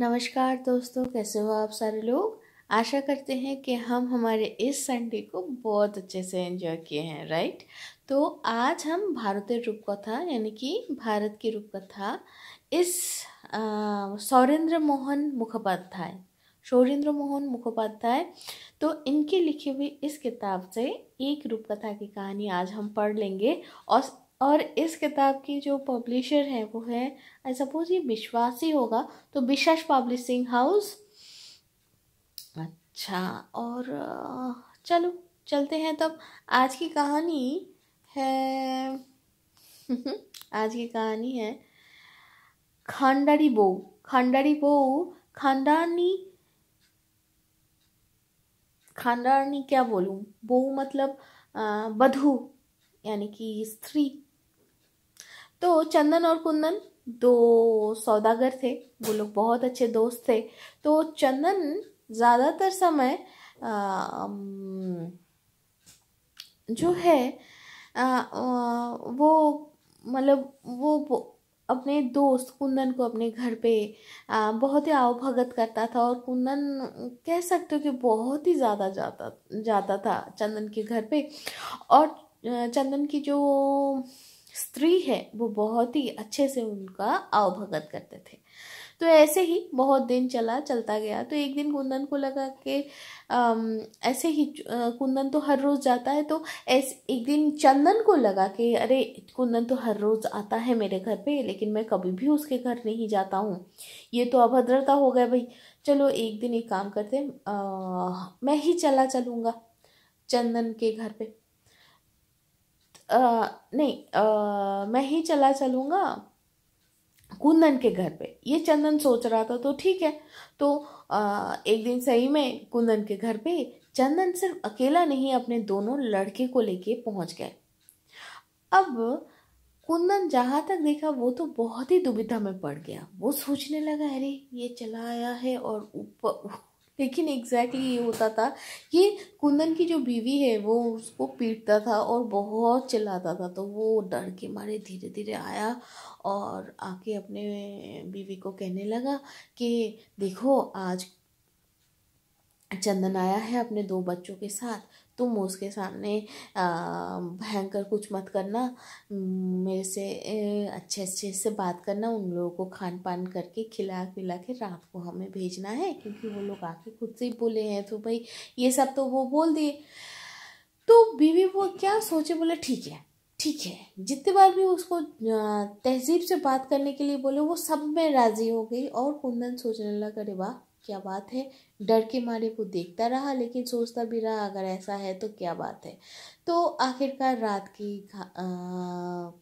नमस्कार दोस्तों, कैसे हो आप सारे लोग। आशा करते हैं कि हम हमारे इस संडे को बहुत अच्छे से एंजॉय किए हैं, राइट। तो आज हम भारतीय रूपकथा यानी कि भारत की रूपकथा इस शौरेंद्र मोहन मुखोपाध्याय तो इनकी लिखी हुई इस किताब से एक रूपकथा की कहानी आज हम पढ़ लेंगे। और इस किताब की जो पब्लिशर है वो है, आई सपोज ये विश्वास ही होगा, तो विश्वास पब्लिशिंग हाउस। अच्छा, और चलो चलते हैं तब। आज की कहानी है आज की कहानी है खानदारी बहू। खानदानी क्या बोलूं, बहू मतलब बधू यानी कि स्त्री। तो चंदन और कुंदन दो सौदागर थे, वो लोग बहुत अच्छे दोस्त थे। तो चंदन ज़्यादातर समय जो है वो मतलब वो अपने दोस्त कुंदन को अपने घर पे बहुत ही आवभगत करता था। और कुंदन कह सकते हो कि बहुत ही ज़्यादा जाता था चंदन के घर पे। और चंदन की जो स्त्री है वो बहुत ही अच्छे से उनका आवभगत करते थे। तो ऐसे ही बहुत दिन चलता गया। तो एक दिन कुंदन को लगा कि ऐसे ही कुंदन तो हर रोज़ जाता है, तो ऐसे एक दिन चंदन को लगा कि अरे कुंदन तो हर रोज़ आता है मेरे घर पे, लेकिन मैं कभी भी उसके घर नहीं जाता हूँ, ये तो अभद्रता हो गया भाई। चलो एक दिन एक काम करते हैं, मैं ही चलूँगा चंदन के घर पे। नहीं, मैं ही चलूँगा कुंदन के घर पे, ये चंदन सोच रहा था। तो ठीक है, तो एक दिन सही में कुंदन के घर पे चंदन सिर्फ अकेला नहीं अपने दोनों लड़के को लेके पहुंच गए। अब कुंदन जहां तक देखा वो तो बहुत ही दुविधा में पड़ गया। वो सोचने लगा अरे ये चला आया है और ऊपर लेकिन एग्जैक्टली ये होता था कि कुंदन की जो बीवी है वो उसको पीटता था और बहुत चिल्लाता था। तो वो डर के मारे धीरे धीरे आया और आके अपने बीवी को कहने लगा कि देखो आज चंदन आया है अपने दो बच्चों के साथ, तुम उसके सामने भयंकर कुछ मत करना, मेरे से अच्छे अच्छे से बात करना, उन लोगों को खान पान करके खिला पिला के रात को हमें भेजना है, क्योंकि वो लोग आके खुद से ही बोले हैं। तो भाई ये सब तो वो बोल दिए। तो बीवी वो क्या सोचे, बोले ठीक है ठीक है। जितने बार भी उसको तहजीब से बात करने के लिए बोले वो सब में राजी हो गई। और कुंदन सोचने लगा अरे वाह क्या बात है, डर के मारे को देखता रहा लेकिन सोचता भी रहा अगर ऐसा है तो क्या बात है। तो आखिरकार रात की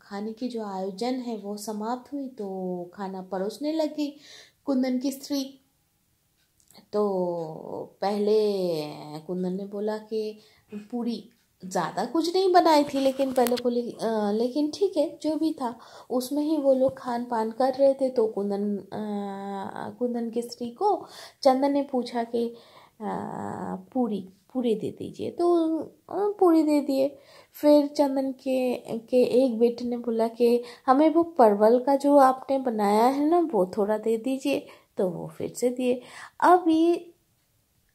खाने की जो आयोजन है वो समाप्त हुई। तो खाना परोसने लगी कुंदन की स्त्री। तो पहले कुंदन ने बोला कि पूरी ज़्यादा कुछ नहीं बनाई थी, लेकिन पहले बोली लेकिन ठीक है जो भी था उसमें ही वो लोग खान पान कर रहे थे। तो कुंदन की स्त्री को चंदन ने पूछा कि पूरी दे दीजिए। तो पूरी दे दिए। फिर चंदन के एक बेटे ने बोला कि हमें वो परवल का जो आपने बनाया है ना वो थोड़ा दे दीजिए। तो वो फिर से दिए। अब ये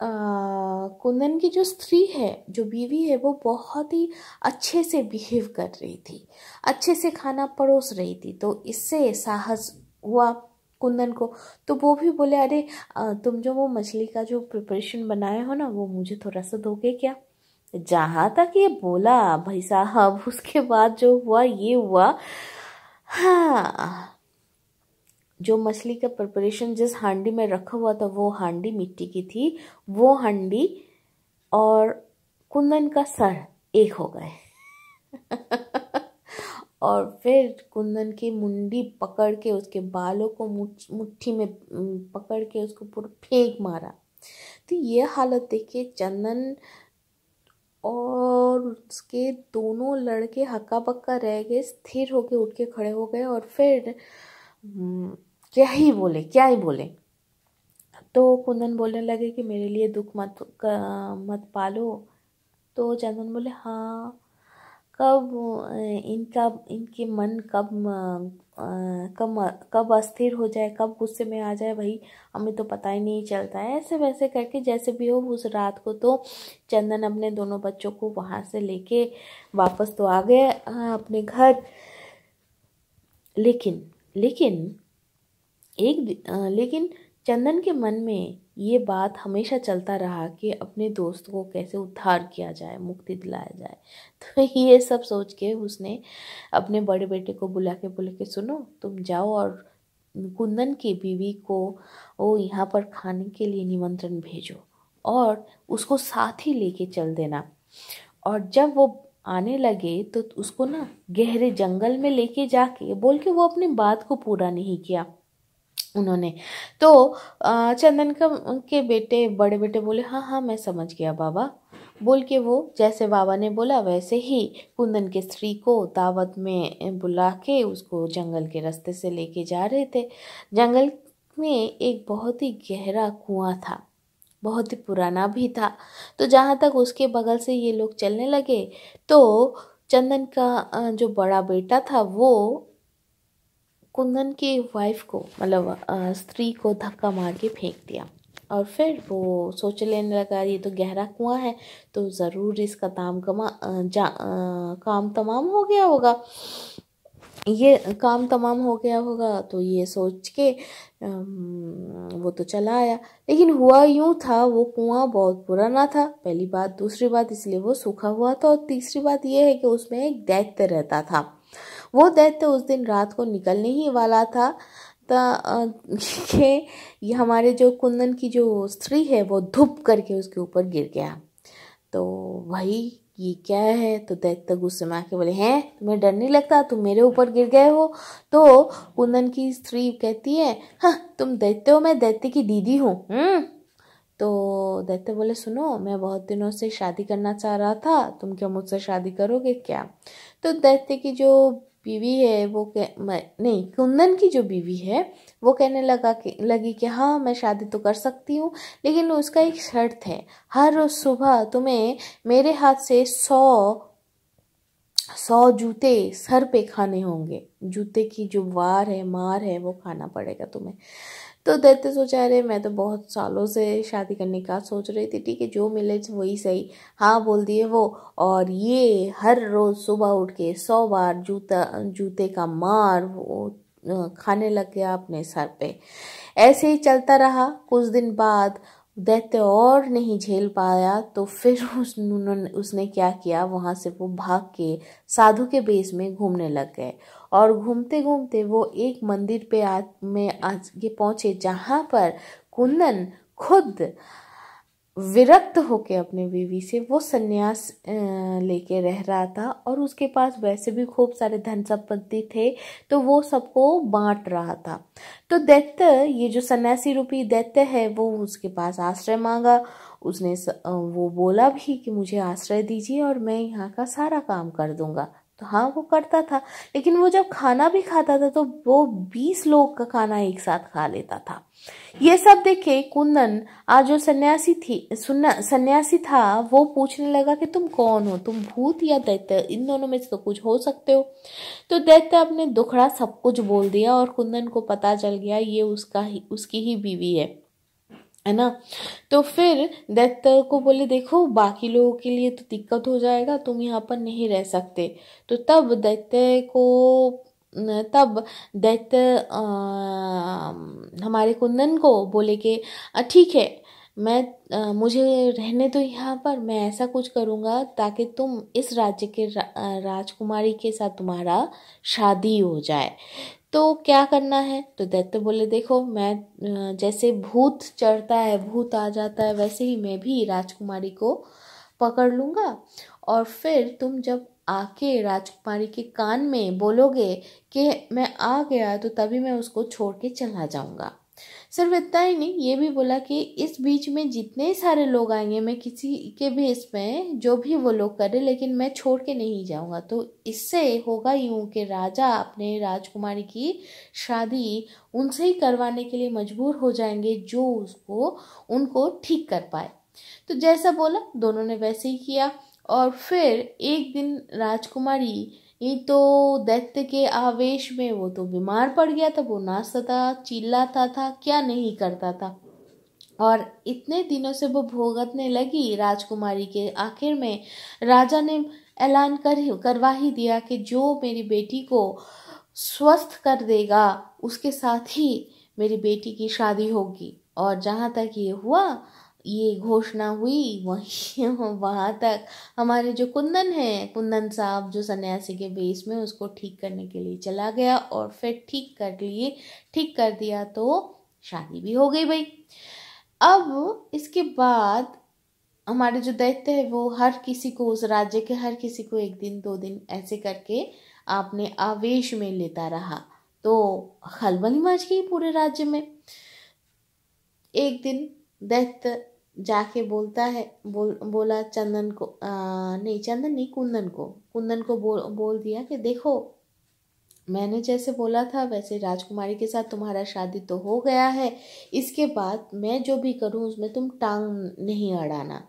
कुंदन की जो स्त्री है, जो बीवी है, वो बहुत ही अच्छे से बिहेव कर रही थी, अच्छे से खाना परोस रही थी। तो इससे साहस हुआ कुंदन को। तो वो भी बोले अरे तुम जो वो मछली का जो प्रिपरेशन बनाए हो ना वो मुझे थोड़ा सा दोगे क्या। जहाँ तक ये बोला भाई साहब, उसके बाद जो हुआ ये हुआ। हाँ, जो मछली का प्रिपरेशन जिस हांडी में रखा हुआ था वो हांडी मिट्टी की थी। वो हांडी और कुंदन का सर एक हो गए और फिर कुंदन की मुंडी पकड़ के उसके बालों को मुट्ठी में पकड़ के उसको पूरा फेंक मारा। तो ये हालत देखिए चंदन और उसके दोनों लड़के हक्का बक्का रह गए, स्थिर होके उठ के खड़े हो गए। और फिर क्या ही बोले। तो कुंदन बोलने लगे कि मेरे लिए दुख मत पालो। तो चंदन बोले हाँ, कब इनके मन कब कब अस्थिर हो जाए, कब गुस्से में आ जाए, भाई हमें तो पता ही नहीं चलता है। ऐसे वैसे करके जैसे भी हो उस रात को तो चंदन अपने दोनों बच्चों को वहाँ से लेके वापस तो आ गए अपने घर। लेकिन लेकिन लेकिन चंदन के मन में ये बात हमेशा चलता रहा कि अपने दोस्त को कैसे उद्धार किया जाए, मुक्ति दिलाया जाए। तो ये सब सोच के उसने अपने बड़े बेटे को बुला के बोले कि सुनो, तुम जाओ और कुंदन की बीवी को वो यहाँ पर खाने के लिए निमंत्रण भेजो और उसको साथ ही लेके चल देना। और जब वो आने लगे तो उसको ना गहरे जंगल में लेके जाके बोल के वो अपनी बात को पूरा नहीं किया उन्होंने। तो चंदन के बेटे बड़े बेटे बोले हाँ हाँ मैं समझ गया बाबा, बोल के वो जैसे बाबा ने बोला वैसे ही कुंदन के स्त्री को दावत में बुला के उसको जंगल के रास्ते से लेके जा रहे थे। जंगल में एक बहुत ही गहरा कुआं था, बहुत ही पुराना भी था। तो जहाँ तक उसके बगल से ये लोग चलने लगे तो चंदन का जो बड़ा बेटा था वो कुंदन की वाइफ को मतलब स्त्री को धक्का मार के फेंक दिया। और फिर वो सोच लेने लगा ये तो गहरा कुआं है तो ज़रूर इसका काम तमाम हो गया होगा, ये काम तमाम हो गया होगा। तो ये सोच के वो तो चला आया। लेकिन हुआ यूं था, वो कुआं बहुत पुराना था, पहली बात। दूसरी बात इसलिए वो सूखा हुआ था। और तीसरी बात ये है कि उसमें एक दैत्य रहता था। वो दैत्य उस दिन रात को निकलने ही वाला था कि ये हमारे जो कुंदन की जो स्त्री है वो धुप करके उसके ऊपर गिर गया। तो भाई ये क्या है? तो दैत्य गुस्से में आके बोले हैं तुम्हें डर नहीं लगता, तुम मेरे ऊपर गिर गए हो? तो कुंदन की स्त्री कहती है हाँ तुम दैत्य हो, मैं दैत्य की दीदी हूँ। तो दैत्य बोले सुनो, मैं बहुत दिनों से शादी करना चाह रहा था, तुम क्या मुझसे शादी करोगे क्या? तो दैत्य की जो बीवी है वो नहीं, कुंदन की जो बीवी है वो कहने लगी कि हाँ मैं शादी तो कर सकती हूँ, लेकिन उसका एक शर्त है, हर रोज सुबह तुम्हें मेरे हाथ से 100 जूते सर पे खाने होंगे। जूते की जो वार है, मार है, वो खाना पड़ेगा तुम्हें। तो दैत्य सोचा रहे मैं तो बहुत सालों से शादी करने का सोच रही थी, ठीक है जो मिले वही सही। हाँ बोल दिए वो। और ये हर रोज सुबह उठ के 100 बार जूते का मार वो खाने लग गया अपने सर पे। ऐसे ही चलता रहा। कुछ दिन बाद दैत्य और नहीं झेल पाया तो फिर उसने क्या किया, वहां से वो भाग के साधु के बेस में घूमने लग गए। और घूमते घूमते वो एक मंदिर पे आगे पहुंचे जहां पर कुंदन खुद विरक्त होके अपने बीवी से वो सन्यास लेके रह रहा था। और उसके पास वैसे भी खूब सारे धन संपत्ति थे तो वो सबको बांट रहा था। तो दैत्य, ये जो सन्यासी रूपी दैत्य है, वो उसके पास आश्रय मांगा। उसने वो बोला भी कि मुझे आश्रय दीजिए और मैं यहाँ का सारा काम कर दूंगा। तो हाँ वो करता था, लेकिन वो जब खाना भी खाता था तो वो 20 लोग का खाना एक साथ खा लेता था। ये सब देखे कुंदन, आज जो सन्यासी था, वो पूछने लगा कि तुम कौन हो, तुम भूत या दैत्य? इन दोनों में से तो कुछ हो सकते हो। तो दैत्य अपने दुखड़ा सब कुछ बोल दिया और कुंदन को पता चल गया ये उसकी ही बीवी है ना। तो फिर दैत्य को बोले देखो बाकी लोगों के लिए तो दिक्कत हो जाएगा, तुम यहाँ पर नहीं रह सकते। तो तब दैत्य हमारे कुंदन को बोले कि ठीक है, मुझे रहने दो यहाँ पर, मैं ऐसा कुछ करूँगा ताकि तुम इस राज्य के राजकुमारी के साथ तुम्हारा शादी हो जाए। तो क्या करना है? तो दैत्य बोले देखो मैं जैसे भूत चढ़ता है, भूत आ जाता है, वैसे ही मैं भी राजकुमारी को पकड़ लूँगा। और फिर तुम जब आके राजकुमारी के कान में बोलोगे कि मैं आ गया, तो तभी मैं उसको छोड़ के चला जाऊँगा। सिर्फ इतना ही नहीं, ये भी बोला कि इस बीच में जितने सारे लोग आएंगे, मैं किसी के भी इसमें जो भी वो लोग करे, लेकिन मैं छोड़ के नहीं जाऊंगा। तो इससे होगा यूं कि राजा अपने राजकुमारी की शादी उनसे ही करवाने के लिए मजबूर हो जाएंगे जो उनको ठीक कर पाए। तो जैसा बोला दोनों ने वैसे ही किया। और फिर एक दिन राजकुमारी ये तो दैत्य के आवेश में वो तो बीमार पड़ गया था, वो नाचता था, चिल्लाता था, क्या नहीं करता था। और इतने दिनों से वो भोगतने लगी राजकुमारी के। आखिर में राजा ने ऐलान करवा ही दिया कि जो मेरी बेटी को स्वस्थ कर देगा उसके साथ ही मेरी बेटी की शादी होगी। और जहाँ तक ये घोषणा हुई वहीं वहाँ तक हमारे जो कुंदन है, कुंदन साहब जो सन्यासी के वेश में, उसको ठीक करने के लिए चला गया और फिर ठीक कर दिया तो शादी भी हो गई भाई। अब इसके बाद हमारे जो दैत्य है वो हर किसी को, उस राज्य के हर किसी को 1 दिन 2 दिन ऐसे करके अपने आवेश में लेता रहा। तो खलबली मच गई पूरे राज्य में। एक दिन दैत्य जाके बोलता है, बोला चंदन को, नहीं चंदन नहीं, कुंदन को बोल दिया कि देखो, मैंने जैसे बोला था वैसे राजकुमारी के साथ तुम्हारा शादी तो हो गया है, इसके बाद मैं जो भी करूं उसमें तुम टांग नहीं अड़ाना।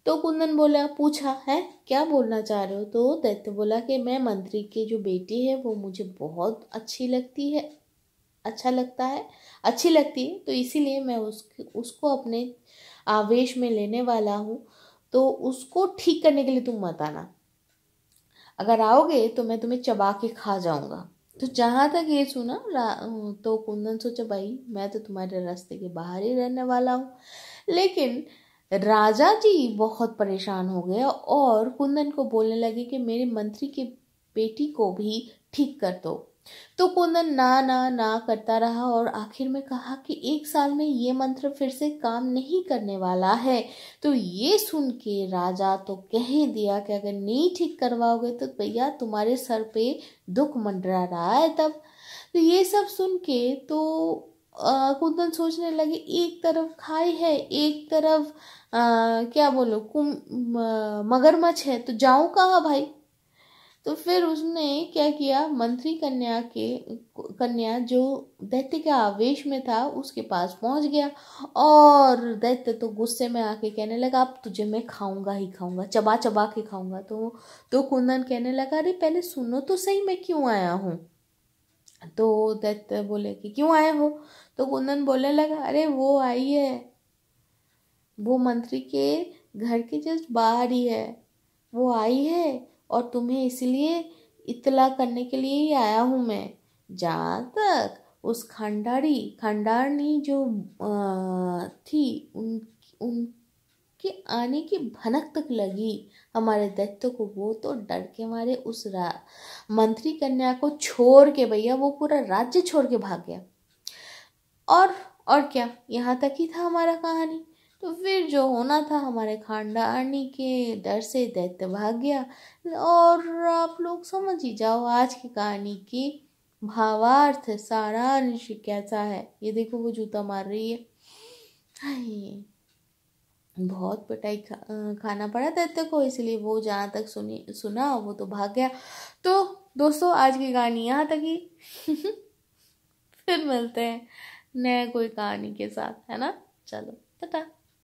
तो कुंदन बोला, पूछा है क्या बोलना चाह रहे हो? तो दैत्य बोला कि मैं मंत्री की जो बेटी है वो मुझे बहुत अच्छी लगती है, अच्छी लगती है, तो इसीलिए मैं उसको अपने आवेश में लेने वाला हूँ। तो उसको ठीक करने के लिए तुम मत आना, अगर आओगे तो मैं तुम्हें चबा के खा जाऊंगा। तो जहां तक ये सुना तो कुंदन सोचा, भाई मैं तो तुम्हारे रास्ते के बाहर ही रहने वाला हूँ। लेकिन राजा जी बहुत परेशान हो गए और कुंदन को बोलने लगे कि मेरे मंत्री की बेटी को भी ठीक कर दो। तो कुंदन ना ना ना करता रहा और आखिर में कहा कि 1 साल में ये मंत्र फिर से काम नहीं करने वाला है। तो ये सुन के राजा तो कह ही दिया कि अगर नहीं ठीक करवाओगे तो भैया तुम्हारे सर पे दुख मंडरा रहा है तब। तो ये सब सुन के तो कुंदन सोचने लगे, एक तरफ खाई है, एक तरफ क्या बोलो मगरमच्छ है, तो जाऊं कहाँ भाई। तो फिर उसने क्या किया, मंत्री कन्या जो दैत्य के आवेश में था उसके पास पहुंच गया और दैत्य तो गुस्से में आके कहने लगा, अब तुझे मैं खाऊंगा ही खाऊंगा, चबा चबा के खाऊंगा। तो कुंदन कहने लगा, अरे पहले सुनो तो सही मैं क्यों आया हूँ। तो दैत्य बोले कि क्यों आए हो? तो कुंदन बोलने लगा, अरे वो आई है, वो मंत्री के घर के जस्ट बाहर ही है, वो आई है और तुम्हें इसलिए इत्तला करने के लिए ही आया हूँ मैं। जहाँ तक उस खंडारनी जो थी, उनके आने की भनक तक लगी हमारे दैत्य को, वो तो डर के मारे उस मंत्री कन्या को छोड़ के, भैया वो पूरा राज्य छोड़ के भाग गया। और क्या, यहाँ तक ही था हमारा कहानी। तो फिर जो होना था, हमारे खानदानी के डर से दैत्य भाग गया। और आप लोग समझ ही जाओ आज की कहानी की भावार्थ, सारांश कैसा है। ये देखो वो जूता मार रही है, हाय, बहुत पिटाई खाना पड़ा दैत्य को, इसलिए वो जहाँ तक सुना वो तो भाग गया। तो दोस्तों आज की कहानी यहाँ तक ही फिर मिलते हैं नए कोई कहानी के साथ, है ना। चलो टाटा।